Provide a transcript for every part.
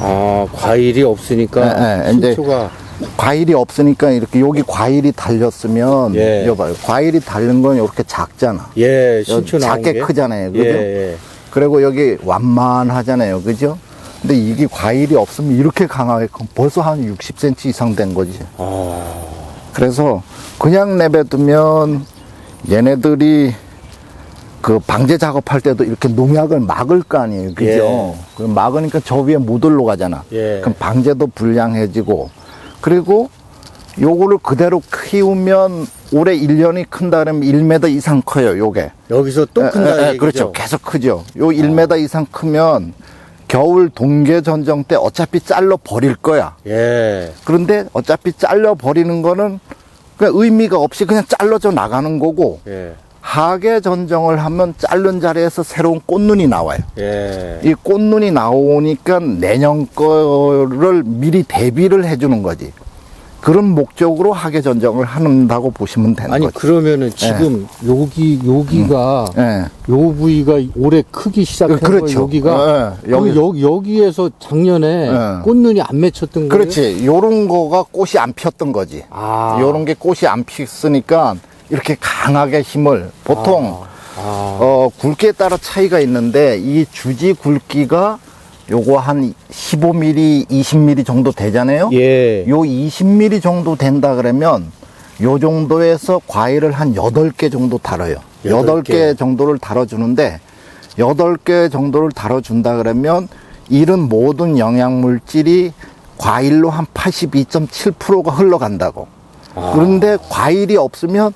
아, 과일이 없으니까 신초가. 과일이 없으니까 이렇게 여기 과일이 달렸으면 예. 여봐요. 과일이 달린 건 이렇게 작잖아. 예, 신초 나온 작게 게. 크잖아요. 그죠? 예. 그리고 여기 완만하잖아요. 그죠? 근데 이게 과일이 없으면 이렇게 강하게 커. 벌써 한 60cm 이상 된 거지. 그래서 그냥 내버두면 얘네들이 그 방제 작업할 때도 이렇게 농약을 막을 거 아니에요. 그죠? 예. 그럼 막으니까 저 위에 못 올라가잖아. 예. 그럼 방제도 불량해지고, 그리고 요거를 그대로 키우면 올해 1년이 큰다 그러면 1m 이상 커요, 요게. 여기서 또 큰다. 예, 그렇죠. 계속 크죠. 요 1m 이상 크면 겨울 동계 전정 때 어차피 잘라 버릴 거야. 예. 그런데 어차피 잘라 버리는 거는 그냥 의미가 없이 그냥 잘라져 나가는 거고, 예. 하계 전정을 하면 자른 자리에서 새로운 꽃눈이 나와요. 예. 이 꽃눈이 나오니까 내년 거를 미리 대비를 해주는 거지. 그런 목적으로 하계 전정을 한다고 보시면 되는 아니, 거죠. 그러면은 지금 여기가 예. 요 부위가 올해 크기 시작한 그렇죠. 거 여기가 예, 여기. 여기에서 작년에 예. 꽃눈이 안 맺혔던 거예요? 그렇지. 요런 거가 꽃이 안 폈던 거지. 아. 요런 게 꽃이 안 폈으니까 이렇게 강하게 힘을 보통 굵기에 따라 차이가 있는데 이 주지 굵기가 요거 한 15mm, 20mm 정도 되잖아요. 예. 요 20mm 정도 된다 그러면 요 정도에서 과일을 한 8개 정도 달아요. 8개 정도를 달아주는데 8개 정도를 달아준다 그러면 이런 모든 영양물질이 과일로 한 82.7%가 흘러간다고. 그런데 과일이 없으면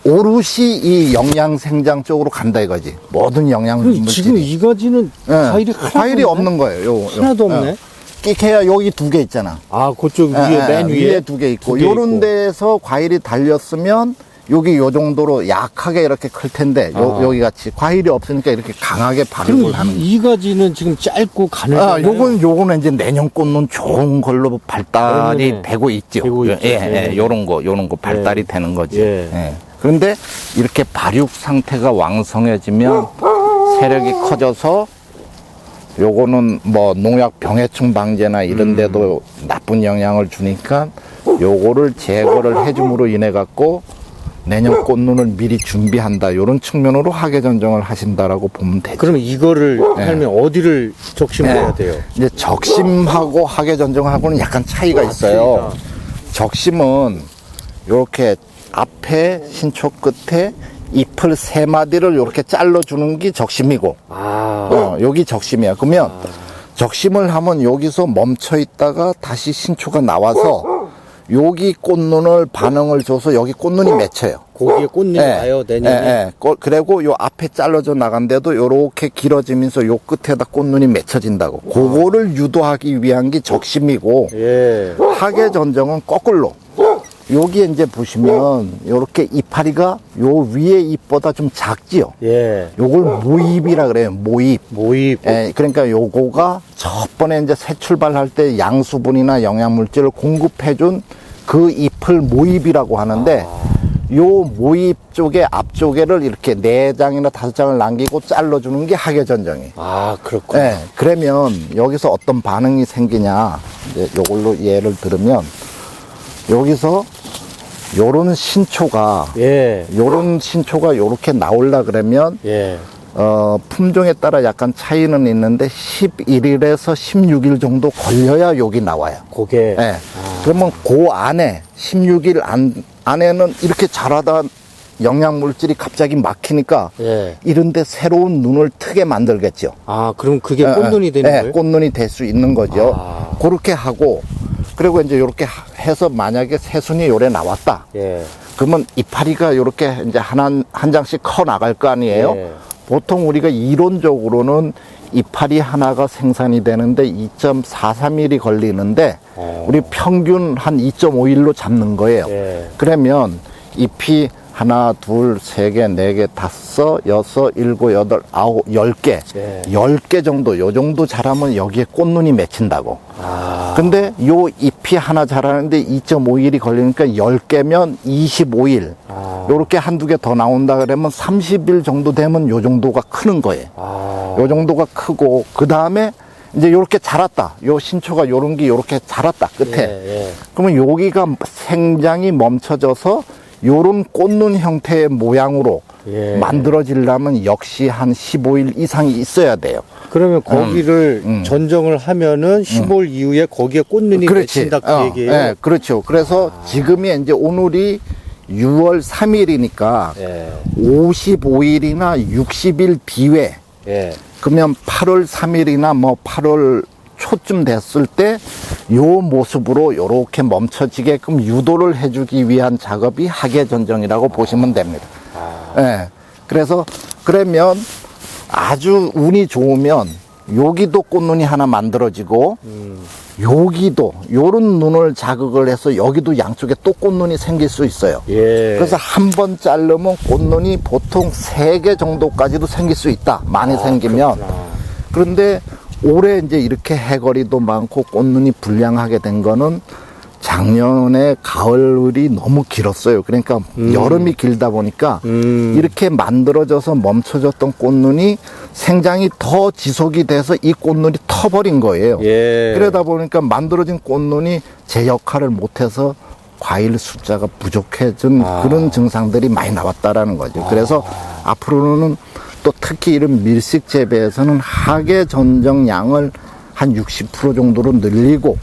오롯이 이 영양생장 쪽으로 간다 이거지. 모든 영양물질이. 지금 이 가지는 과일이 하나도 과일이 없네? 없는 거예요. 하나도 없네. 끼케야 여기 2개 있잖아. 아, 그쪽 위에 맨 위에 2개 있고, 두개 요런 있고. 데에서 과일이 달렸으면 여기 요 정도로 약하게 이렇게 클 텐데 여기 같이 과일이 없으니까 이렇게 강하게 발육을 그럼 하는 거예요. 이 가지는 지금 짧고 가늘잖아요. 요거는 이제 내년 꽃눈 좋은 걸로 발달이 내년에 되고 있죠. 되고 있죠. 예, 요런 거 발달이 되는 거지. 예. 예. 그런데 이렇게 발육 상태가 왕성해지면 세력이 커져서 요거는 뭐 농약 병해충 방제나 이런 데도 나쁜 영향을 주니까 요거를 제거를 해줌으로 인해 갖고 내년 꽃눈을 미리 준비한다. 요런 측면으로 하계 전정을 하신다라고 보면 되죠. 그러면 이거를 하려면 어디를 적심해야 돼요? 이제 적심하고 하계 전정하고는 약간 차이가 있어요. 적심은 이렇게 앞에 신초 끝에 잎을 3마디를 이렇게 잘라주는 게 적심이고, 여기 적심이야. 그러면 적심을 하면 여기서 멈춰 있다가 다시 신초가 나와서 여기 꽃눈을 반응을 줘서 여기 꽃눈이 맺혀요. 거기에 꽃잎이 와요, 내년에. 그리고 요 앞에 잘라져 나간데도 요렇게 길어지면서 요 끝에다 꽃눈이 맺혀진다고. 그거를 유도하기 위한 게 적심이고, 예. 하계 전정은 거꾸로. 여기 이제 보시면 요렇게 이파리가 요 위에 잎보다 좀 작지요. 예. 요걸 모잎이라 그래요. 모잎. 모입. 예, 그러니까 요거가 저번에 이제 새 출발할 때 양수분이나 영양물질을 공급해준 그 잎을 모잎이라고 하는데, 요 모잎 쪽에 앞쪽에를 이렇게 4장이나 5장을 남기고 잘라주는 게 하계 전정이에요. 아, 그렇구나. 예, 그러면 여기서 어떤 반응이 생기냐. 이제 요걸로 예를 들으면, 여기서 요런 신초가, 요런 신초가 요렇게 나올라 그러면, 품종에 따라 약간 차이는 있는데 11일에서 16일 정도 걸려야 여기 나와요. 그게. 예. 그러면 그 안에 16일 안에는 이렇게 자라다 영양물질이 갑자기 막히니까 이런데 새로운 눈을 트게 만들겠죠. 아, 그럼 그게 꽃눈이 되는 거예요? 꽃눈이 될 수 있는 거죠. 그렇게 하고, 그리고 이제 이렇게 해서 만약에 새순이 요래 나왔다. 그러면 이파리가 이렇게 이제 한 장씩 커 나갈 거 아니에요. 보통 우리가 이론적으로는 이파리 하나가 생산이 되는데 2.43일이 걸리는데 우리 평균 한 2.5일로 잡는 거예요. 그러면 잎이 하나, 둘, 세 개, 네 개, 다섯, 여섯, 일곱, 여덟, 아홉, 10개. 10개 정도, 요 정도 자라면 여기에 꽃눈이 맺힌다고. 근데 요 잎이 하나 자라는데 2.5일이 걸리니까 10개면 25일. 요렇게 한두 개 더 나온다 그러면 30일 정도 되면 요 정도가 크는 거예요. 요 정도가 크고, 그 다음에 이제 요렇게 자랐다. 요 신초가 요런 게 요렇게 자랐다. 끝에. 예. 그러면 여기가 생장이 멈춰져서 요런 꽂는 형태의 모양으로 예. 만들어지려면 역시 한 15일 이상이 있어야 돼요. 그러면 거기를 전정을 하면은 15일 이후에 거기에 꽃눈이 맺힌다 그 얘기예요? 네, 그렇죠. 그래서 지금이 이제 오늘이 6월 3일이니까 예. 55일이나 60일 뒤에 예. 그러면 8월 3일이나 뭐 8월 초쯤 됐을 때 요 모습으로 요렇게 멈춰지게끔 유도를 해주기 위한 작업이 하계 전정이라고 보시면 됩니다. 예. 그래서 그러면 아주 운이 좋으면 여기도 꽃눈이 하나 만들어지고 여기도 요런 눈을 자극을 해서 여기도 양쪽에 또 꽃눈이 생길 수 있어요. 예. 그래서 한 번 자르면 꽃눈이 보통 3개 정도까지도 생길 수 있다. 많이 생기면. 그렇구나. 그런데 올해 이제 이렇게 해거리도 많고 꽃눈이 불량하게 된 거는 작년에 가을이 너무 길었어요. 그러니까 여름이 길다 보니까 이렇게 만들어져서 멈춰졌던 꽃눈이 생장이 더 지속이 돼서 이 꽃눈이 터버린 거예요. 예. 그러다 보니까 만들어진 꽃눈이 제 역할을 못해서 과일 숫자가 부족해진 그런 증상들이 많이 나왔다라는 거죠. 그래서 앞으로는 또 특히 이런 밀식 재배에서는 하계 전정량을 한 60% 정도로 늘리고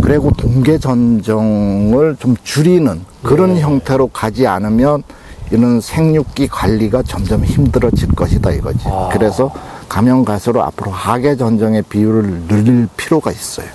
그리고 동계 전정을 좀 줄이는 그런 형태로 가지 않으면 이런 생육기 관리가 점점 힘들어질 것이다 이거지. 그래서 가면 갈수록 앞으로 하계 전정의 비율을 늘릴 필요가 있어요.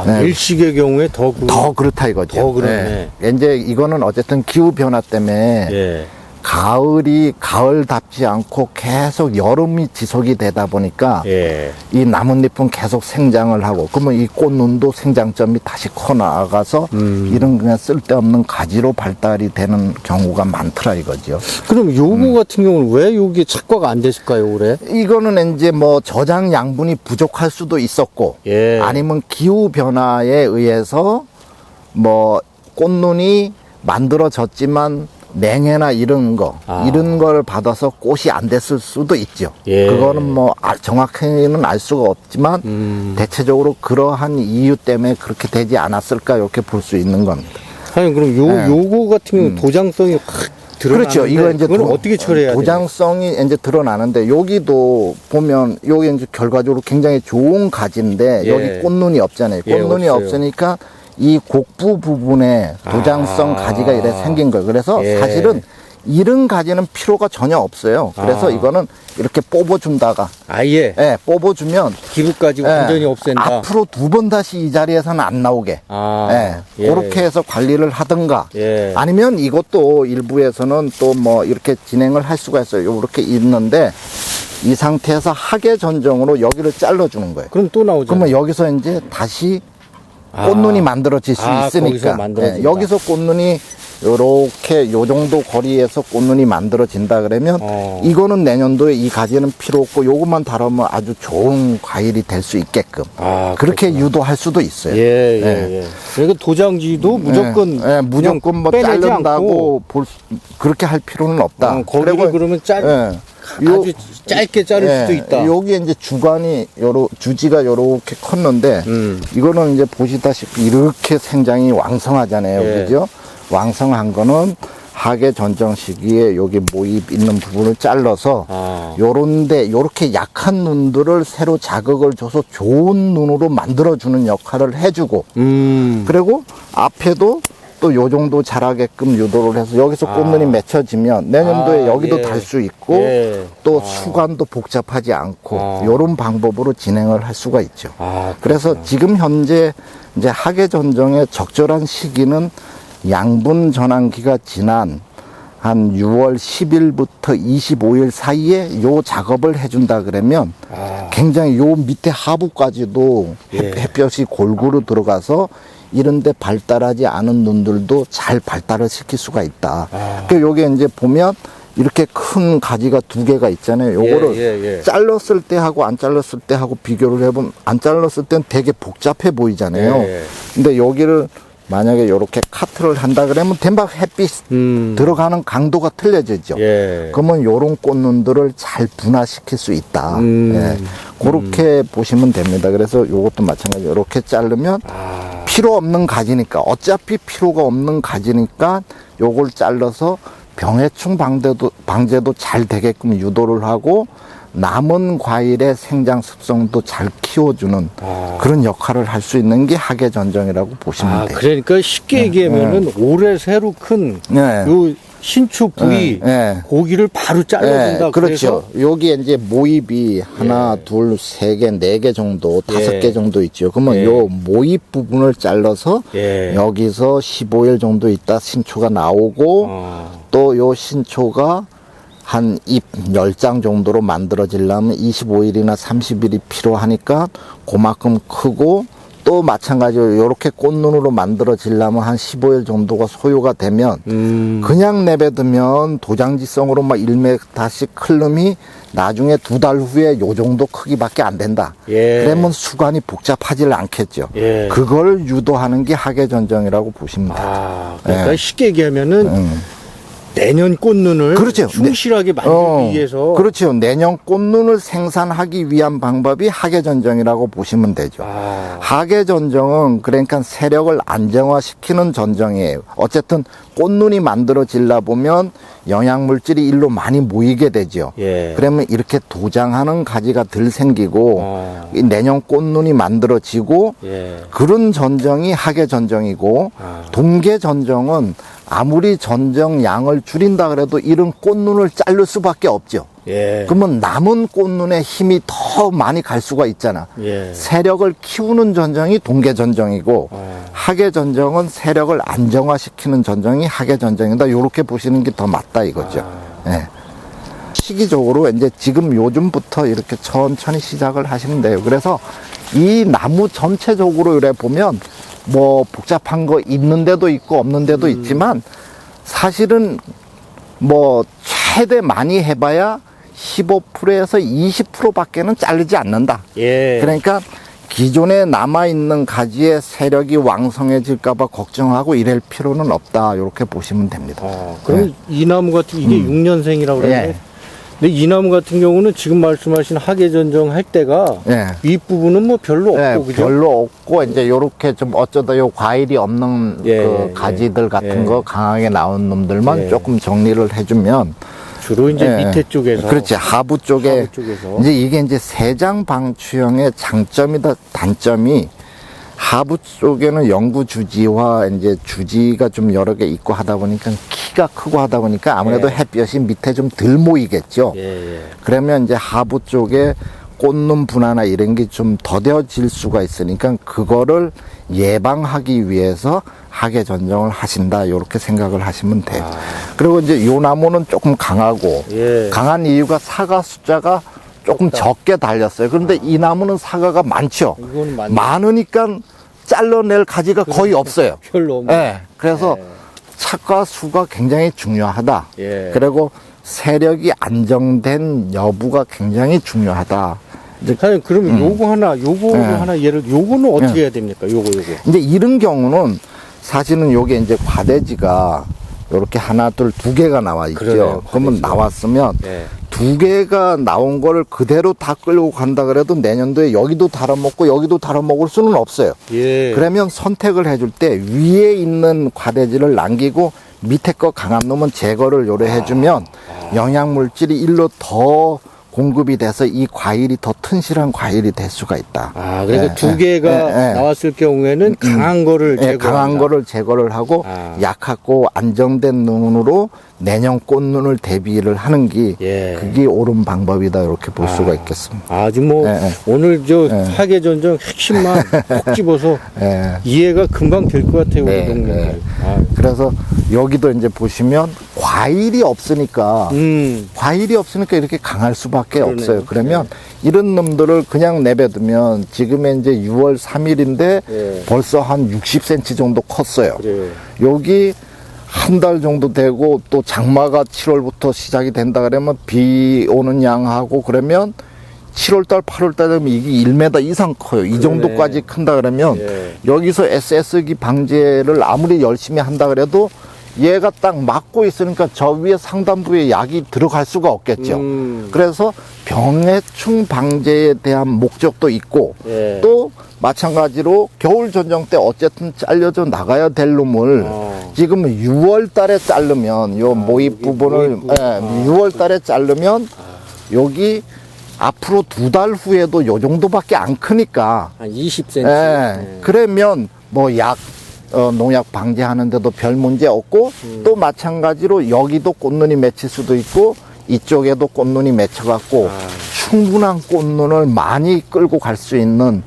네. 일식의 경우에 더 그렇다 이거죠. 더 그러네. 네. 이제 이거는 어쨌든 기후 변화 때문에 예. 가을이 가을답지 않고 계속 여름이 지속이 되다 보니까 예. 이 나뭇잎은 계속 생장을 하고 그러면 이 꽃눈도 생장점이 다시 커 나가서 이런 그냥 쓸데없는 가지로 발달이 되는 경우가 많더라 이거죠. 그럼 요거 같은 경우는 왜 요게 착과가 안 됐을까요, 올해? 이거는 이제 뭐 저장 양분이 부족할 수도 있었고 예. 아니면 기후 변화에 의해서 뭐 꽃눈이 만들어졌지만 냉해나 이런 걸 받아서 꽃이 안 됐을 수도 있죠. 예. 그거는 뭐 정확히는 알 수가 없지만 대체적으로 그러한 이유 때문에 그렇게 되지 않았을까 이렇게 볼 수 있는 겁니다. 아니 그럼 요거 같은 경우 도장성이 확 드러나는데 그렇죠. 이거 이제 그건 어떻게 처리해야 돼요? 도장성이 이제 드러나는데 여기도 보면 여기 이제 결과적으로 굉장히 좋은 가지인데 예. 여기 꽃눈이 없잖아요. 예, 꽃눈이 없어요. 없으니까 이 곡부 부분에 도장성 가지가 이래 생긴 거예요. 그래서 예. 사실은 이런 가지는 필요가 전혀 없어요. 그래서 이거는 이렇게 뽑아준다가 아예 예, 뽑아주면 기부까지 예, 완전히 없앤다. 앞으로 2번 다시 이 자리에서는 안 나오게 예. 그렇게 해서 관리를 하든가 예. 아니면 이것도 일부에서는 또 뭐 이렇게 진행을 할 수가 있어요. 이렇게 있는데 이 상태에서 하계 전정으로 여기를 잘라주는 거예요. 그럼 또 나오죠. 그러면 여기서 이제 다시 꽃눈이 만들어질 수 거기서 있으니까 만들어진다. 여기서 꽃눈이 요렇게 요 정도 거리에서 꽃눈이 만들어진다 그러면 이거는 내년도에 이 가지는 필요 없고 요것만 다루면 아주 좋은 과일이 될 수 있게끔 그렇게 그렇구나. 유도할 수도 있어요. 예. 그러니까 도장지도 무조건 무조건 뭐 빼내지 자른다고 그렇게 할 필요는 없다. 거기를 그리고, 그러면 요- 아주 짧게 자를 수도 있다. 여기 이제 주관이 주지가 요렇게 컸는데 이거는 이제 보시다시피 이렇게 생장이 왕성하잖아요. 예. 그죠? 왕성한 거는 하계 전정 시기에 여기 모입 있는 부분을 잘라서 요런데 요렇게 약한 눈들을 새로 자극을 줘서 좋은 눈으로 만들어주는 역할을 해주고 그리고 앞에도 또 요 정도 자라게끔 유도를 해서 여기서 꽃눈이 맺혀지면 내년도에 여기도 예. 달 수 있고 예. 또 수관도 복잡하지 않고 요런 방법으로 진행을 할 수가 있죠. 그래서 지금 현재 이제 하계 전정의 적절한 시기는 양분 전환기가 지난 한 6월 10일부터 25일 사이에 요 작업을 해준다 그러면 굉장히 요 밑에 하부까지도 햇볕이 골고루 들어가서 이런데 발달하지 않은 눈들도 잘 발달을 시킬 수가 있다. 그 요게 이제 보면 이렇게 큰 가지가 2개가 있잖아요. 요거를 잘랐을 때 하고 안 잘랐을 때 하고 비교를 해보면 안 잘랐을 땐 되게 복잡해 보이잖아요. 근데 여기를 만약에 이렇게 카트를 한다 그러면 덴박 햇빛 들어가는 강도가 틀려지죠. 예. 그러면 요런 꽃눈들을 잘 분화시킬 수 있다. 예. 그렇게 보시면 됩니다. 그래서 요것도 마찬가지로 이렇게 자르면 필요 없는 가지니까, 어차피 필요가 없는 가지니까 요걸 잘라서 병해충 방제도 잘 되게끔 유도를 하고 남은 과일의 생장 습성도 잘 키워주는 그런 역할을 할 수 있는 게 하계전정이라고 보시면 돼요. 그러니까 쉽게 얘기하면은 올해 새로 큰 요 신추 부위 고기를 바로 잘라준다. 그렇죠. 여기 이제 모입이 하나, 둘, 세 개, 네 개 정도, 5개 정도 있죠. 그러면 요 모입 부분을 잘라서 여기서 15일 정도 있다 신초가 나오고 또 요 신초가 한 잎 10장 정도로 만들어지려면 25일이나 30일이 필요하니까 그만큼 크고, 또 마찬가지로 이렇게 꽃눈으로 만들어지려면 한 15일 정도가 소요가 되면 그냥 내버두면 도장지성으로 막 1m씩 클 놈이 나중에 2달 후에 요 정도 크기밖에 안 된다. 그러면 수관이 복잡하지 않겠죠. 그걸 유도하는 게 하계전정이라고 보시면 돼요. 그러니까 쉽게 얘기하면은 내년 꽃눈을 그렇죠. 충실하게 만들기 위해서. 그렇죠. 내년 꽃눈을 생산하기 위한 방법이 하계전정이라고 보시면 되죠. 하계전정은 그러니까 세력을 안정화시키는 전정이에요. 어쨌든 꽃눈이 만들어지려 보면 영양물질이 일로 많이 모이게 되죠. 그러면 이렇게 도장하는 가지가 덜 생기고 내년 꽃눈이 만들어지고 그런 전정이 하계전정이고, 동계전정은 아무리 전정 양을 줄인다 그래도 이런 꽃눈을 자를 수밖에 없죠. 그러면 남은 꽃눈에 힘이 더 많이 갈 수가 있잖아. 세력을 키우는 전정이 동계전정이고 하계전정은 세력을 안정화시키는 전정이 하계전정이다. 이렇게 보시는 게 더 맞다 이거죠. 시기적으로 이제 지금 요즘부터 이렇게 천천히 시작을 하시면 돼요. 그래서 이 나무 전체적으로 이래 보면 뭐 복잡한 거 있는 데도 있고 없는 데도 있지만 사실은 뭐 최대 많이 해봐야 15%에서 20%밖에는 자르지 않는다. 그러니까 기존에 남아있는 가지의 세력이 왕성해질까봐 걱정하고 이럴 필요는 없다. 이렇게 보시면 됩니다. 그럼 이 나무 같은 이게 6년생이라고 그러는데 근데 이 나무 같은 경우는 지금 말씀하신 하계전정 할 때가 윗부분은 뭐 별로 없고 그죠? 별로 없고 이제 요렇게 좀 어쩌다 요 과일이 없는 그 가지들 같은 거 강하게 나온 놈들만 조금 정리를 해주면 주로 이제 밑에 쪽에서 그렇지 하부 쪽에 이제 이게 이제 세장 방추형의 장점이다. 단점이 하부 쪽에는 영구 주지와 이제 주지가 좀 여러 개 있고 하다 보니까 키가 크고 하다 보니까 아무래도 햇볕이 밑에 좀 덜 모이겠죠. 그러면 이제 하부 쪽에 꽃눈 분화나 이런 게 좀 더뎌질 수가 있으니까 그거를 예방하기 위해서 하계전정을 하신다. 이렇게 생각을 하시면 돼요. 그리고 이제 요 나무는 조금 강하고 강한 이유가 사과 숫자가 조금 적게 달렸어요. 그런데 이 나무는 사과가 많죠. 많으니까 잘라낼 가지가 거의 없어요. 별로 없네. 그래서 착과 수가 굉장히 중요하다. 그리고 세력이 안정된 여부가 굉장히 중요하다. 사장님, 그러면 요거 하나 요거는 어떻게 해야 됩니까? 요거. 이제 이런 경우는 사실은 요게 이제 과대지가 이렇게 하나, 둘, 2개가 나와 있죠. 그러면 나왔으면 2개가 나온 거를 그대로 다 끌고 간다 그래도 내년도에 여기도 달아먹고 여기도 달아먹을 수는 없어요. 그러면 선택을 해줄 때 위에 있는 과대지를 남기고 밑에 거 강한 놈은 제거를 요래 해주면 영양물질이 일로 더 공급이 돼서 이 과일이 더 튼실한 과일이 될 수가 있다. 그러니까 2개가 나왔을 경우에는 강한 거를 제거한다. 강한 거를 제거를 하고 약하고 안정된 눈으로 내년 꽃눈을 대비를 하는 게 그게 옳은 방법이다. 이렇게 볼 수가 있겠습니다. 아주 뭐 오늘 저 하계전정 핵심만 콕 집어서 이해가 금방 될 것 같아요. 우리 동네. 그래서 여기도 이제 보시면 과일이 없으니까 이렇게 강할 수밖에 없어요. 그러면 이런 놈들을 그냥 내버두면 지금의 이제 6월 3일인데 벌써 한 60cm 정도 컸어요. 여기 한 달 정도 되고 또 장마가 7월부터 시작이 된다 그러면 비 오는 양하고 그러면 7월달, 8월달 되면 이게 1m 이상 커요. 이 정도까지 큰다 그러면 여기서 SS기 방제를 아무리 열심히 한다 그래도 얘가 딱 막고 있으니까 저 위에 상단부에 약이 들어갈 수가 없겠죠. 그래서 병해충 방제에 대한 목적도 있고 또 마찬가지로 겨울 전정 때 어쨌든 잘려져 나가야 될 놈을 지금 6월 달에 자르면 요 모입 부분을 6월 달에 자르면 여기 앞으로 2달 후에도 요 정도밖에 안 크니까 한 20cm. 그러면 뭐 농약 방제하는데도 별 문제 없고 또 마찬가지로 여기도 꽃눈이 맺힐 수도 있고 이쪽에도 꽃눈이 맺혀갖고 충분한 꽃눈을 많이 끌고 갈 수 있는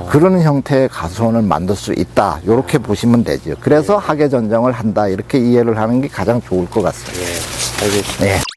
그런 형태의 가수원을 만들 수 있다. 이렇게 보시면 되죠. 그래서 하계 전정을 한다. 이렇게 이해를 하는 게 가장 좋을 것 같습니다. 알겠습니다.